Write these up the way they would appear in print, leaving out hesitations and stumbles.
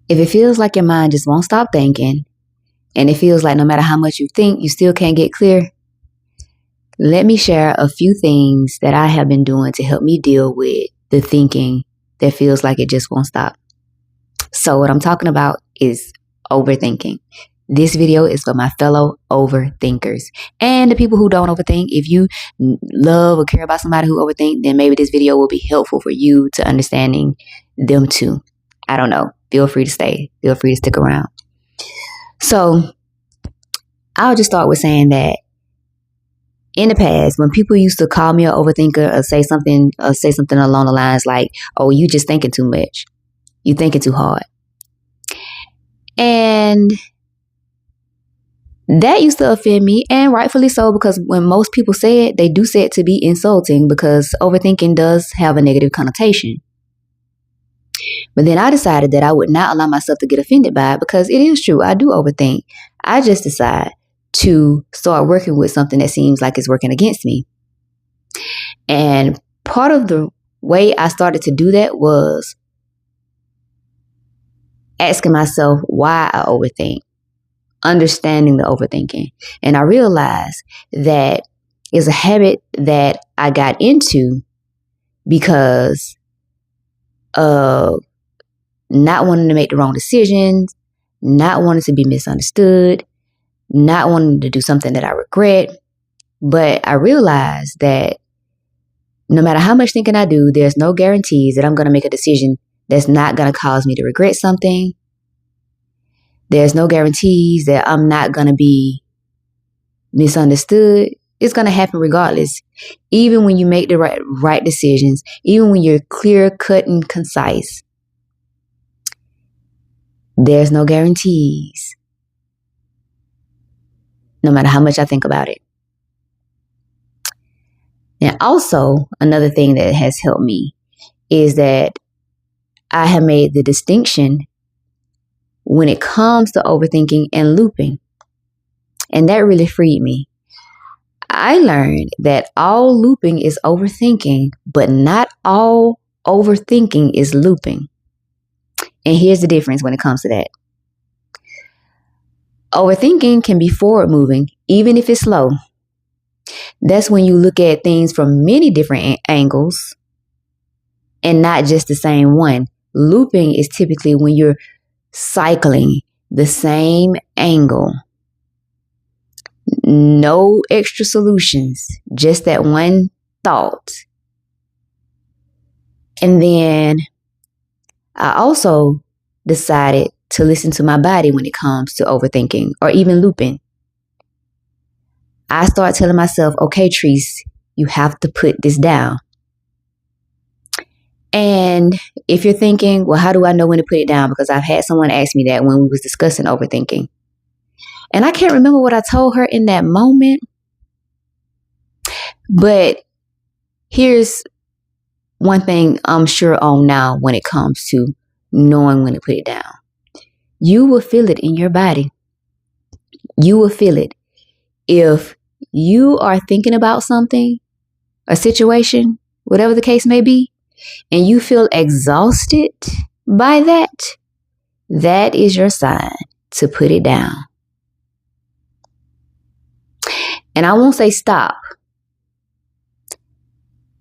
If it feels like your mind just won't stop thinking, and it feels like no matter how much you think, you still can't get clear, let me share a few things that I have been doing to help me deal with the thinking that feels like it just won't stop. So what I'm talking about is overthinking. This video is for my fellow overthinkers and the people who don't overthink. If you love or care about somebody who overthink, then maybe this video will be helpful for you to understanding them too. I don't know. Feel free to stay. Feel free to stick around. So I'll just start with saying that in the past, when people used to call me an overthinker or say something along the lines like, "Oh, you just thinking too much. You thinking too hard." And that used to offend me, and rightfully so, because when most people say it, they do say it to be insulting because overthinking does have a negative connotation. But then I decided that I would not allow myself to get offended by it because it is true. I do overthink. I just decide to start working with something that seems like it's working against me. And part of the way I started to do that was asking myself why I overthink, understanding the overthinking. And I realized that it's a habit that I got into because of not wanting to make the wrong decisions, not wanting to be misunderstood, not wanting to do something that I regret. But I realized that no matter how much thinking I do, there's no guarantees that I'm going to make a decision that's not going to cause me to regret something. There's no guarantees that I'm not going to be misunderstood. It's going to happen regardless. Even when you make the right decisions, even when you're clear, cut, and concise, there's no guarantees. No matter how much I think about it. And also, another thing that has helped me is that I have made the distinction when it comes to overthinking and looping. And that really freed me. I learned that all looping is overthinking, but not all overthinking is looping. And here's the difference when it comes to that. Overthinking can be forward moving, even if it's slow. That's when you look at things from many different angles and not just the same one. Looping is typically when you're cycling the same angle. No extra solutions, just that one thought. And then I also decided to listen to my body when it comes to overthinking or even looping. I start telling myself, okay, Treese, you have to put this down. And if you're thinking, well, how do I know when to put it down? Because I've had someone ask me that when we was discussing overthinking. And I can't remember what I told her in that moment. But here's one thing I'm sure on now when it comes to knowing when to put it down. You will feel it in your body. You will feel it. If you are thinking about something, a situation, whatever the case may be, and you feel exhausted by that, that is your sign to put it down. And I won't say stop,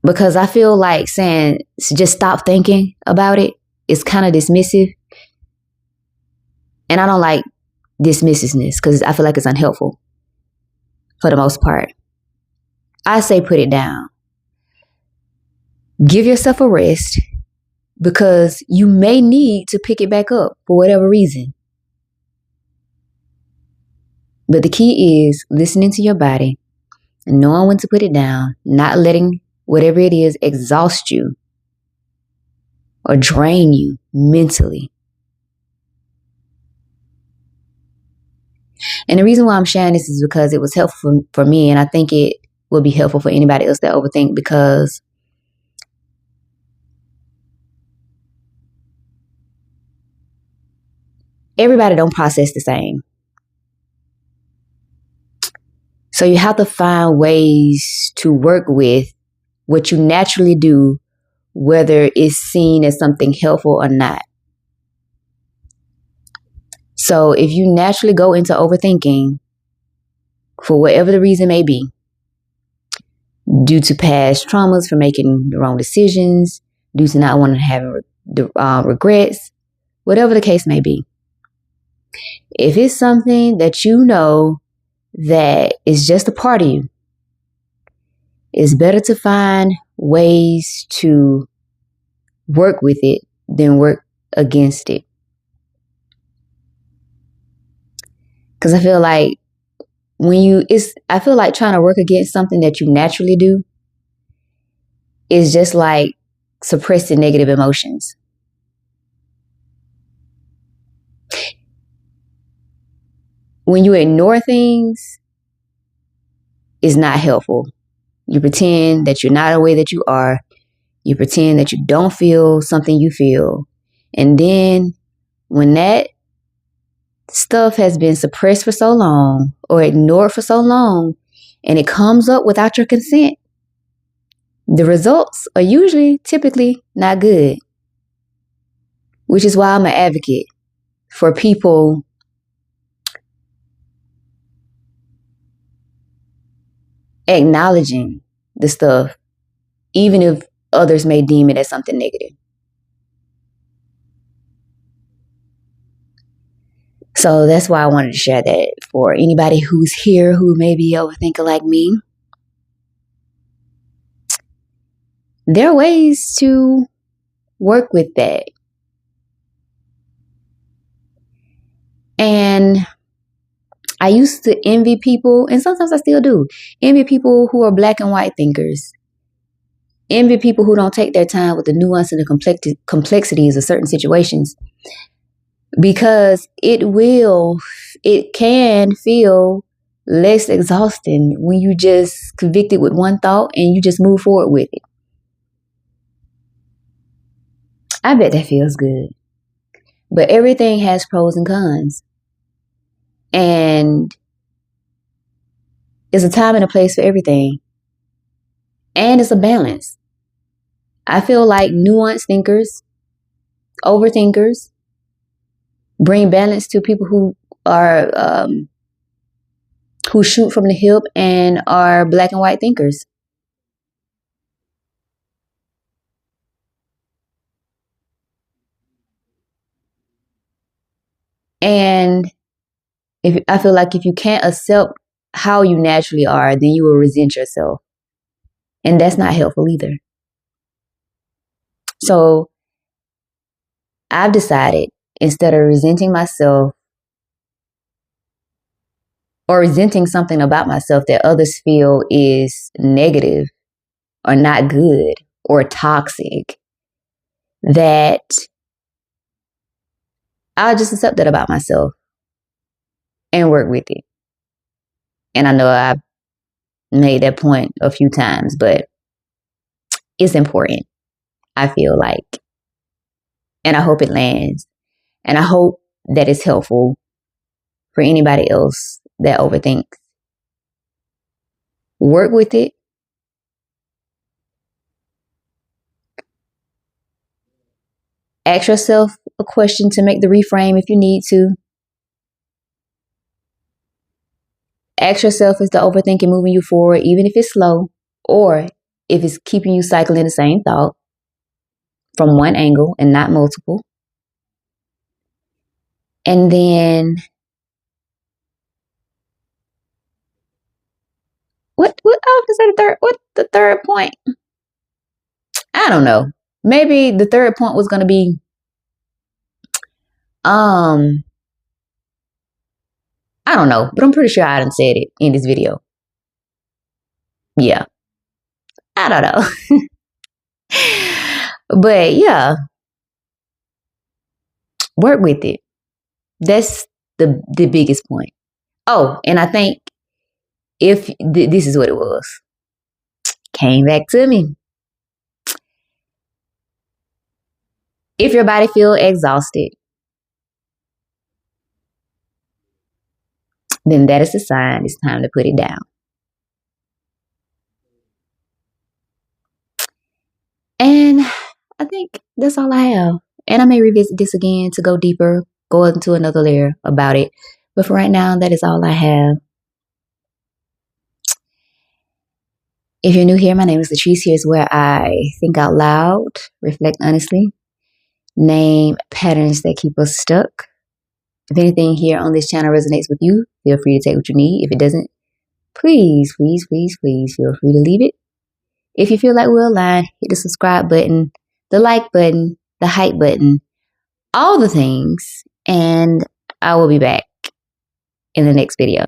because I feel like saying just stop thinking about it is kind of dismissive. And I don't like dismissiveness because I feel like it's unhelpful for the most part. I say put it down. Give yourself a rest because you may need to pick it back up for whatever reason. But the key is listening to your body, knowing when to put it down, not letting whatever it is exhaust you or drain you mentally. And the reason why I'm sharing this is because it was helpful for me, and I think it will be helpful for anybody else that overthink, because everybody don't process the same. So you have to find ways to work with what you naturally do, whether it's seen as something helpful or not. So if you naturally go into overthinking for whatever the reason may be, due to past traumas for making the wrong decisions, due to not wanting to have regrets, whatever the case may be, if it's something that you know that is just a part of you, it's better to find ways to work with it than work against it. Because I feel like I feel like trying to work against something that you naturally do is just like suppressing negative emotions. When you ignore things, it's not helpful. You pretend that you're not the way that you are. You pretend that you don't feel something you feel. And then when that stuff has been suppressed for so long or ignored for so long and it comes up without your consent, the results are typically not good. Which is why I'm an advocate for people acknowledging the stuff, even if others may deem it as something negative. So that's why I wanted to share that for anybody who's here who may be overthinking like me. There are ways to work with that. And I used to envy people, and sometimes I still do, envy people who are black and white thinkers. Envy people who don't take their time with the nuance and the complexities of certain situations. Because it can feel less exhausting when you just convicted with one thought and you just move forward with it. I bet that feels good. But everything has pros and cons. And there's a time and a place for everything. And it's a balance. I feel like nuanced thinkers, overthinkers, bring balance to people who are who shoot from the hip and are black and white thinkers. And I feel like if you can't accept how you naturally are, then you will resent yourself. And that's not helpful either. So I've decided, instead of resenting myself or resenting something about myself that others feel is negative or not good or toxic, that I'll just accept that about myself and work with it. And I know I've made that point a few times, but it's important, I feel like. And I hope it lands. And I hope that it's helpful for anybody else that overthinks. Work with it. Ask yourself a question to make the reframe if you need to. Ask yourself, is the overthinking moving you forward, even if it's slow, or if it's keeping you cycling the same thought from one angle and not multiple? And then what I was gonna say what's the third point? I don't know. Maybe the third point was gonna be I don't know, but I'm pretty sure I done said it in this video. Yeah. I don't know. But yeah, work with it. That's the biggest point. Oh, and I think if this is what it was, came back to me. If your body feel exhausted, then that is a sign it's time to put it down. And I think that's all I have. And I may revisit this again to go deeper go into another layer about it. But for right now, that is all I have. If you're new here, my name is Latrice. Here's where I think out loud, reflect honestly, name patterns that keep us stuck. If anything here on this channel resonates with you, feel free to take what you need. If it doesn't, please feel free to leave it. If you feel like we're aligned, hit the subscribe button, the like button, the hype button, all the things, and I will be back in the next video.